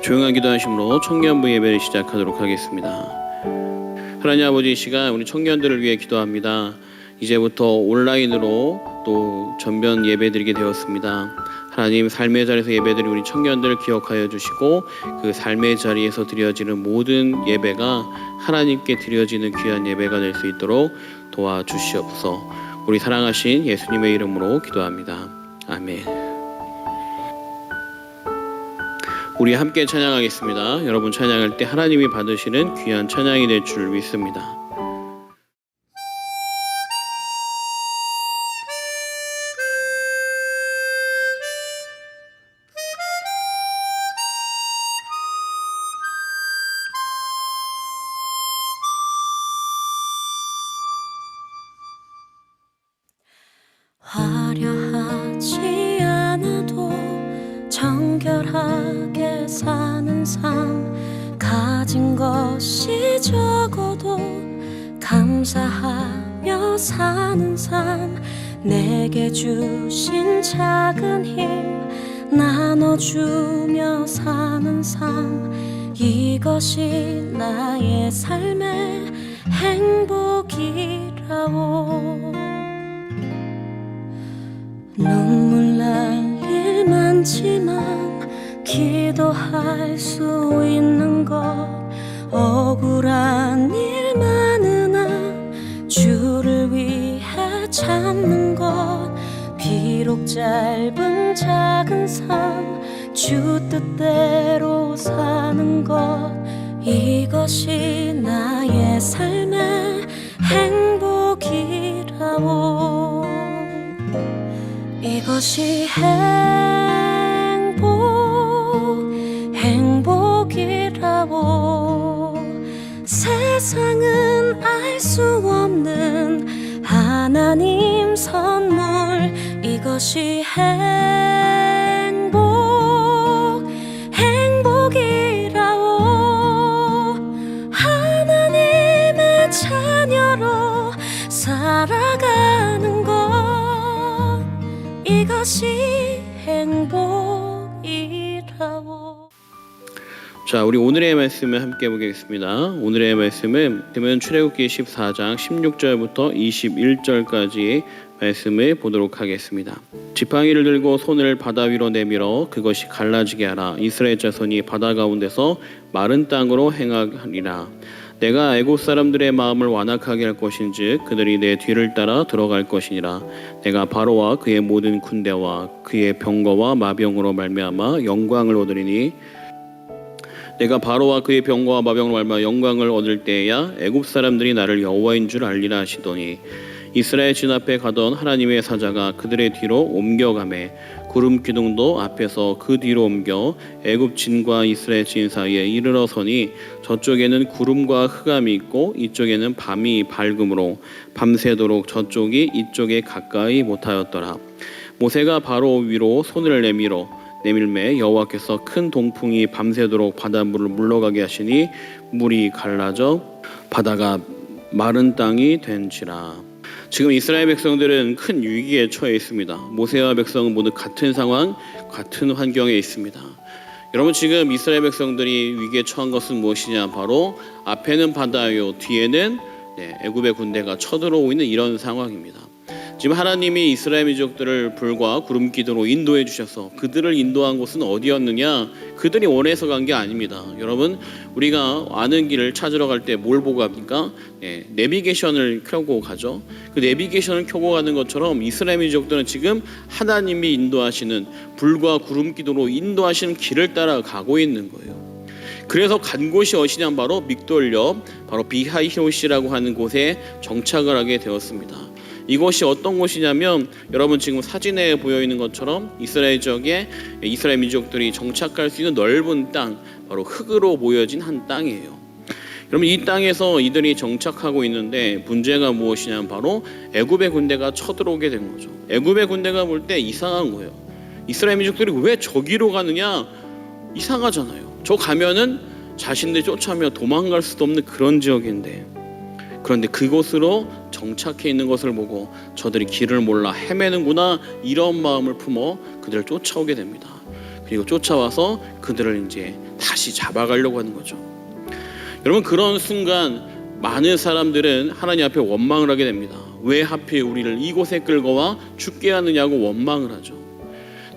조용한 기도하심으로 청년부 예배를 시작하도록 하겠습니다. 하나님 아버지, 이 시간 우리 청년들을 위해 기도합니다. 이제부터 온라인으로 또 전면 예배드리게 되었습니다. 하나님, 삶의 자리에서 예배드린 우리 청년들을 기억하여 주시고 그 삶의 자리에서 드려지는 모든 예배가 하나님께 드려지는 귀한 예배가 될 수 있도록 도와주시옵소서. 우리 사랑하신 예수님의 이름으로 기도합니다. 아멘. 우리 함께 찬양하겠습니다. 여러분 찬양할 때 하나님이 받으시는 귀한 찬양이 될 줄 믿습니다. 화려하지 않아도 정결하게 사는 삶, 가진 것이 적어도 감사하며 사는 삶, 내게 주신 작은 힘 나눠주며 사는 삶, 이것이 나의 삶의 행복이라오. 눈물 날 일 많지만 기도할 수 있는 것, 억울한 일 많으나 주를 위해 참는 것, 비록 짧은 작은 삶 주 뜻대로 사는 것, 이것이 나의 삶의 행복이라오. 이것이 행복이라고. 세상은 알 수 없는 하나님 선물, 이것이 행복이라고. 하나님의 자녀로 살아가는 것, 이것이 행복이라고. 자, 우리 오늘의 말씀을 함께 보겠습니다. 오늘의 말씀은 출애굽기 14장 16절부터 21절까지의 말씀을 보도록 하겠습니다. 지팡이를 들고 손을 바다 위로 내밀어 그것이 갈라지게 하라. 이스라엘 자손이 바다 가운데서 마른 땅으로 행하리라. 내가 애굽 사람들의 마음을 완악하게 할 것인즉 그들이 내 뒤를 따라 들어갈 것이니라. 내가 바로와 그의 모든 군대와 그의 병거와 마병으로 말미암아 영광을 얻으리니, 내가 바로와 그의 병거와 마병으로 말미암아 영광을 얻을 때에야 애굽 사람들이 나를 여호와인 줄 알리라 하시더니, 이스라엘 진 앞에 가던 하나님의 사자가 그들의 뒤로 옮겨가매 구름 기둥도 앞에서 그 뒤로 옮겨 애굽 진과 이스라엘 진 사이에 이르러 서니, 저쪽에는 구름과 흑암이 있고 이쪽에는 밤이 밝음으로 밤새도록 저쪽이 이쪽에 가까이 못하였더라. 모세가 바로 위로 손을 내밀매 여호와께서 큰 동풍이 밤새도록 바닷물을 물러가게 하시니 물이 갈라져 바다가 마른 땅이 된지라. 지금 이스라엘 백성들은 큰 위기에 처해 있습니다. 모세와 백성은 모두 같은 상황, 같은 환경에 있습니다. 여러분, 지금 이스라엘 백성들이 위기에 처한 것은 무엇이냐? 바로 앞에는 바다요, 뒤에는 애굽의 군대가 쳐들어오고 있는 이런 상황입니다. 지금 하나님이 이스라엘 민족들을 불과 구름 기둥으로 인도해 주셔서 그들을 인도한 곳은 어디였느냐? 그들이 원해서 간 게 아닙니다. 여러분, 우리가 아는 길을 찾으러 갈 때 뭘 보고 갑니까? 내비게이션을 켜고 가죠. 그 내비게이션을 켜고 가는 것처럼 이스라엘 민족들은 지금 하나님이 인도하시는 불과 구름 기둥으로 인도하시는 길을 따라 가고 있는 거예요. 그래서 간 곳이 어디냐? 바로 믹돌 옆, 바로 비하히롯이라고 하는 곳에 정착을 하게 되었습니다. 이곳이 어떤 곳이냐면, 여러분 지금 사진에 보여 있는 것처럼 이스라엘 지역에 이스라엘 민족들이 정착할 수 있는 넓은 땅, 바로 흙으로 모여진 한 땅이에요. 여러분, 이 땅에서 이들이 정착하고 있는데 문제가 무엇이냐면 바로 애굽의 군대가 쳐들어오게 된 거죠. 애굽의 군대가 볼 때 이상한 거예요. 이스라엘 민족들이 왜 저기로 가느냐? 이상하잖아요. 저 가면은 자신들이 쫓아오며 도망갈 수도 없는 그런 지역인데, 그런데 그곳으로 정착해 있는 것을 보고 저들이 길을 몰라 헤매는구나, 이런 마음을 품어 그들을 쫓아오게 됩니다. 그리고 쫓아와서 그들을 이제 다시 잡아가려고 하는 거죠. 여러분, 그런 순간 많은 사람들은 하나님 앞에 원망을 하게 됩니다. 왜 하필 우리를 이곳에 끌고 와 죽게 하느냐고 원망을 하죠.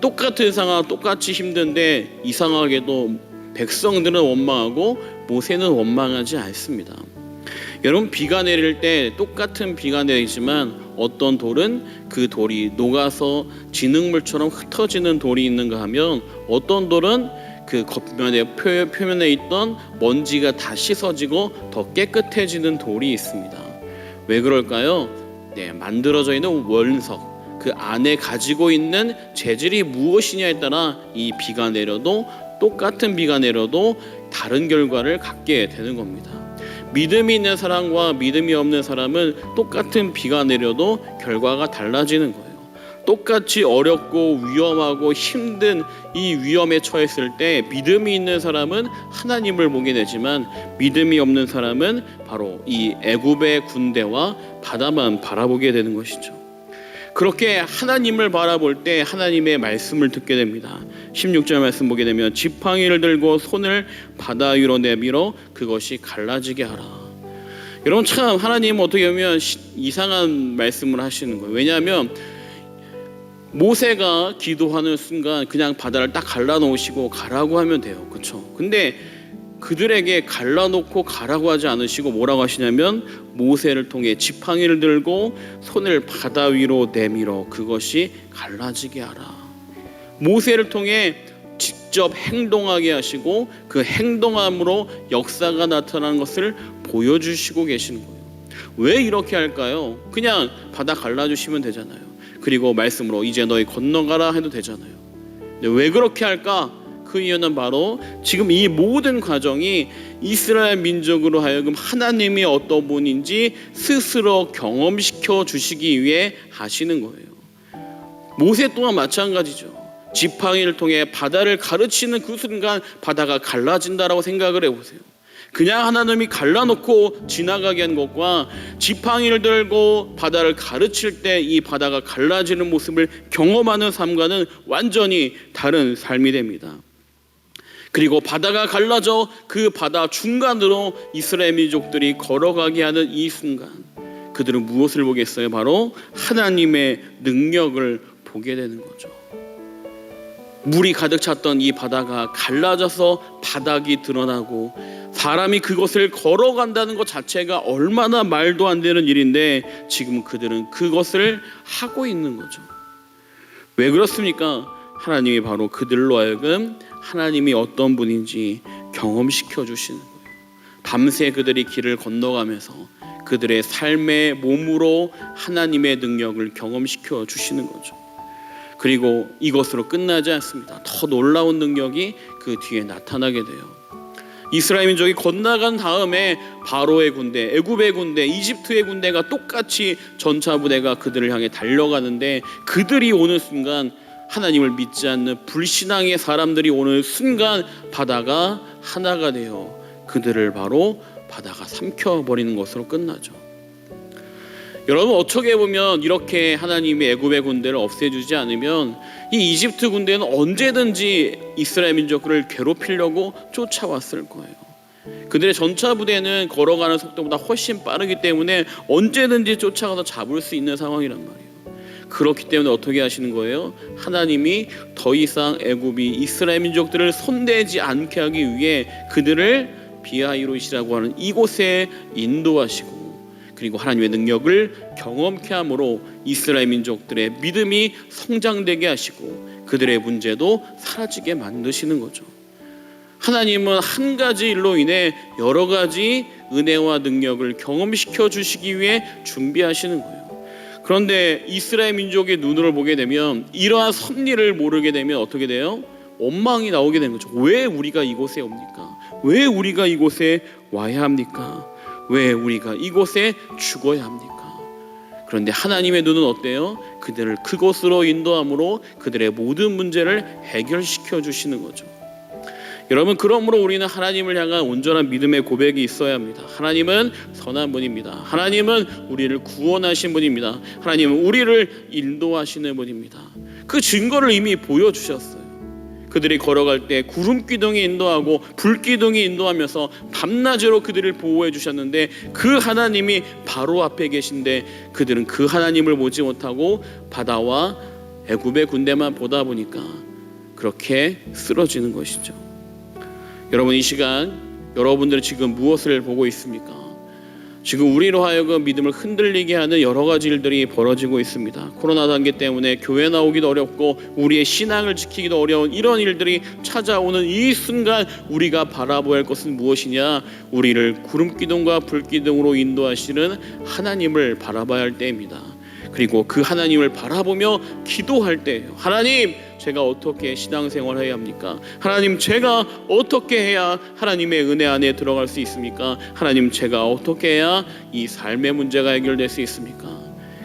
똑같은 상황, 똑같이 힘든데 이상하게도 백성들은 원망하고 모세는 원망하지 않습니다. 여러분, 비가 내릴 때 똑같은 비가 내리지만 어떤 돌은 그 돌이 녹아서 진흙물처럼 흩어지는 돌이 있는가 하면 어떤 돌은 그 겉면에 표면에 있던 먼지가 다 씻어지고 더 깨끗해지는 돌이 있습니다. 왜 그럴까요? 만들어져 있는 원석, 그 안에 가지고 있는 재질이 무엇이냐에 따라 이 비가 내려도 똑같은 비가 내려도 다른 결과를 갖게 되는 겁니다. 믿음이 있는 사람과 믿음이 없는 사람은 똑같은 비가 내려도 결과가 달라지는 거예요. 똑같이 어렵고 위험하고 힘든 이 위험에 처했을 때 믿음이 있는 사람은 하나님을 보게 되지만 믿음이 없는 사람은 바로 이 애굽의 군대와 바다만 바라보게 되는 것이죠. 그렇게 하나님을 바라볼 때 하나님의 말씀을 듣게 됩니다. 16절 말씀 보게 되면 지팡이를 들고 손을 바다 위로 내밀어 그것이 갈라지게 하라. 여러분, 참 하나님은 어떻게 보면 이상한 말씀을 하시는 거예요. 왜냐하면 모세가 기도하는 순간 그냥 바다를 딱 갈라놓으시고 가라고 하면 돼요. 그렇죠? 근데 그들에게 갈라놓고 가라고 하지 않으시고 뭐라고 하시냐면 모세를 통해 지팡이를 들고 손을 바다 위로 내밀어 그것이 갈라지게 하라. 모세를 통해 직접 행동하게 하시고 그 행동함으로 역사가 나타나는 것을 보여주시고 계시는 거예요. 왜 이렇게 할까요? 그냥 바다 갈라주시면 되잖아요. 그리고 말씀으로 이제 너희 건너가라 해도 되잖아요. 근데 왜 그렇게 할까? 그 이유는 바로 지금 이 모든 과정이 이스라엘 민족으로 하여금 하나님이 어떤 분인지 스스로 경험시켜 주시기 위해 하시는 거예요. 모세 또한 마찬가지죠. 지팡이를 통해 바다를 가르치는 그 순간 바다가 갈라진다라고 생각을 해보세요. 그냥 하나님이 갈라놓고 지나가게 한 것과 지팡이를 들고 바다를 가르칠 때 이 바다가 갈라지는 모습을 경험하는 삶과는 완전히 다른 삶이 됩니다. 그리고 바다가 갈라져 그 바다 중간으로 이스라엘 민족들이 걸어가게 하는 이 순간 그들은 무엇을 보겠어요? 바로 하나님의 능력을 보게 되는 거죠. 물이 가득 찼던 이 바다가 갈라져서 바닥이 드러나고 사람이 그것을 걸어간다는 것 자체가 얼마나 말도 안 되는 일인데 지금 그들은 그것을 하고 있는 거죠. 왜 그렇습니까? 하나님이 바로 그들로 하여금 하나님이 어떤 분인지 경험시켜 주시는 거예요. 밤새 그들이 길을 건너가면서 그들의 삶의 몸으로 하나님의 능력을 경험시켜 주시는 거죠. 그리고 이것으로 끝나지 않습니다. 더 놀라운 능력이 그 뒤에 나타나게 돼요. 이스라엘 민족이 건너간 다음에 바로의 군대, 애굽의 군대, 이집트의 군대가 똑같이 전차 부대가 그들을 향해 달려가는데 그들이 오는 순간 하나님을 믿지 않는 불신앙의 사람들이 오는 순간 바다가 하나가 되어 그들을 바로 바다가 삼켜버리는 것으로 끝나죠. 여러분, 어떻게 보면 이렇게 하나님이 애굽의 군대를 없애주지 않으면 이 이집트 군대는 언제든지 이스라엘 민족을 괴롭히려고 쫓아왔을 거예요. 그들의 전차 부대는 걸어가는 속도보다 훨씬 빠르기 때문에 언제든지 쫓아가서 잡을 수 있는 상황이란 말이에요. 그렇기 때문에 어떻게 하시는 거예요? 하나님이 더 이상 애굽이 이스라엘 민족들을 손대지 않게 하기 위해 그들을 비하이롯이라고 하는 이곳에 인도하시고 그리고 하나님의 능력을 경험케 함으로 이스라엘 민족들의 믿음이 성장되게 하시고 그들의 문제도 사라지게 만드시는 거죠. 하나님은 한 가지 일로 인해 여러 가지 은혜와 능력을 경험시켜 주시기 위해 준비하시는 거예요. 그런데 이스라엘 민족의 눈으로 보게 되면 이러한 섭리를 모르게 되면 어떻게 돼요? 원망이 나오게 되는 거죠. 왜 우리가 이곳에 옵니까? 왜 우리가 이곳에 와야 합니까? 왜 우리가 이곳에 죽어야 합니까? 그런데 하나님의 눈은 어때요? 그들을 그곳으로 인도함으로 그들의 모든 문제를 해결시켜 주시는 거죠. 여러분, 그러므로 우리는 하나님을 향한 온전한 믿음의 고백이 있어야 합니다. 하나님은 선한 분입니다. 하나님은 우리를 구원하신 분입니다. 하나님은 우리를 인도하시는 분입니다. 그 증거를 이미 보여주셨어요. 그들이 걸어갈 때 구름 기둥이 인도하고 불 기둥이 인도하면서 밤낮으로 그들을 보호해 주셨는데 그 하나님이 바로 앞에 계신데 그들은 그 하나님을 보지 못하고 바다와 애굽의 군대만 보다 보니까 그렇게 쓰러지는 것이죠. 여러분, 이 시간 여러분들은 지금 무엇을 보고 있습니까? 지금 우리로 하여금 믿음을 흔들리게 하는 여러 가지 일들이 벌어지고 있습니다. 코로나 단계 때문에 교회 나오기도 어렵고 우리의 신앙을 지키기도 어려운 이런 일들이 찾아오는 이 순간 우리가 바라보아야 할 것은 무엇이냐? 우리를 구름 기둥과 불 기둥으로 인도하시는 하나님을 바라봐야 할 때입니다. 그리고 그 하나님을 바라보며 기도할 때예요. 하나님, 제가 어떻게 신앙생활을 해야 합니까? 하나님, 제가 어떻게 해야 하나님의 은혜 안에 들어갈 수 있습니까? 하나님, 제가 어떻게 해야 이 삶의 문제가 해결될 수 있습니까?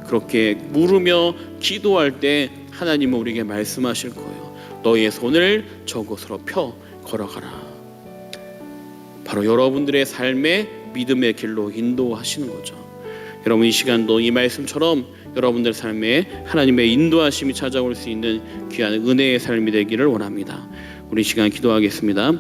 그렇게 물으며 기도할 때 하나님은 우리에게 말씀하실 거예요. 너희의 손을 저곳으로 펴 걸어가라. 바로 여러분들의 삶의 믿음의 길로 인도하시는 거죠. 여러분, 이 시간도 이 말씀처럼 여러분들 삶에 하나님의 인도하심이 찾아올 수 있는 귀한 은혜의 삶이 되기를 원합니다. 우리 시간 기도하겠습니다.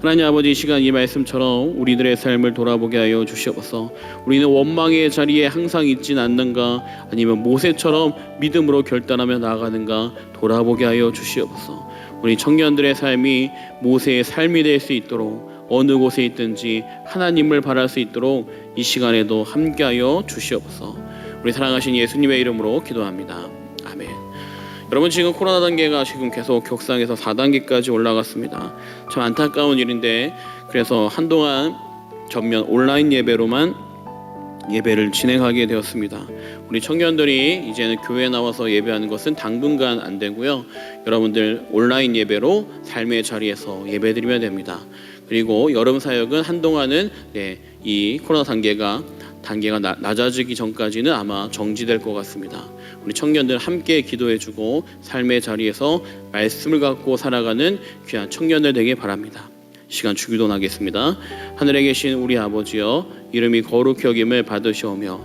하나님 아버지, 이 시간 이 말씀처럼 우리들의 삶을 돌아보게 하여 주시옵소서. 우리는 원망의 자리에 항상 있진 않는가, 아니면 모세처럼 믿음으로 결단하며 나아가는가 돌아보게 하여 주시옵소서. 우리 청년들의 삶이 모세의 삶이 될 수 있도록 어느 곳에 있든지 하나님을 바랄 수 있도록 이 시간에도 함께하여 주시옵소서. 우리 사랑하신 예수님의 이름으로 기도합니다. 아멘. 여러분, 지금 코로나 단계가 지금 계속 격상해서 4단계까지 올라갔습니다. 참 안타까운 일인데, 그래서 한동안 전면 온라인 예배로만 예배를 진행하게 되었습니다. 우리 청년들이 이제는 교회에 나와서 예배하는 것은 당분간 안 되고요. 여러분들 온라인 예배로 삶의 자리에서 예배드리면 됩니다. 그리고 여름 사역은 한동안은 이 코로나 단계가 낮아지기 전까지는 아마 정지될 것 같습니다. 우리 청년들 함께 기도해주고 삶의 자리에서 말씀을 갖고 살아가는 귀한 청년들 되길 바랍니다. 시간 주기도하겠습니다. 하늘에 계신 우리 아버지여, 이름이 거룩히 여김을 받으시오며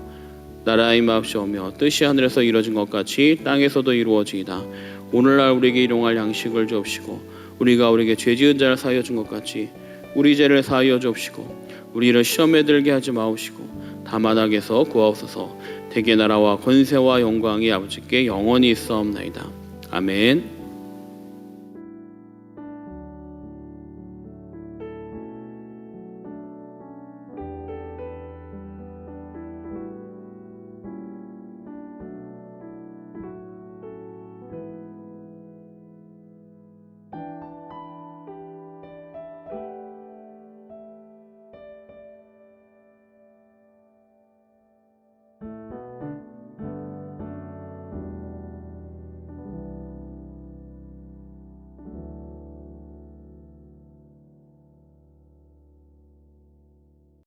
나라의 임하옵시오며 뜻이 하늘에서 이루어진 것 같이 땅에서도 이루어지이다. 오늘날 우리에게 일용할 양식을 주옵시고 우리가 우리에게 죄 지은 자를 사하여 준 것 같이 우리 죄를 사하여 주옵시고 우리를 시험에 들게 하지 마옵시고 다만 악에서 구하옵소서. 대개 나라와 권세와 영광이 아버지께 영원히 있사옵나이다. 아멘.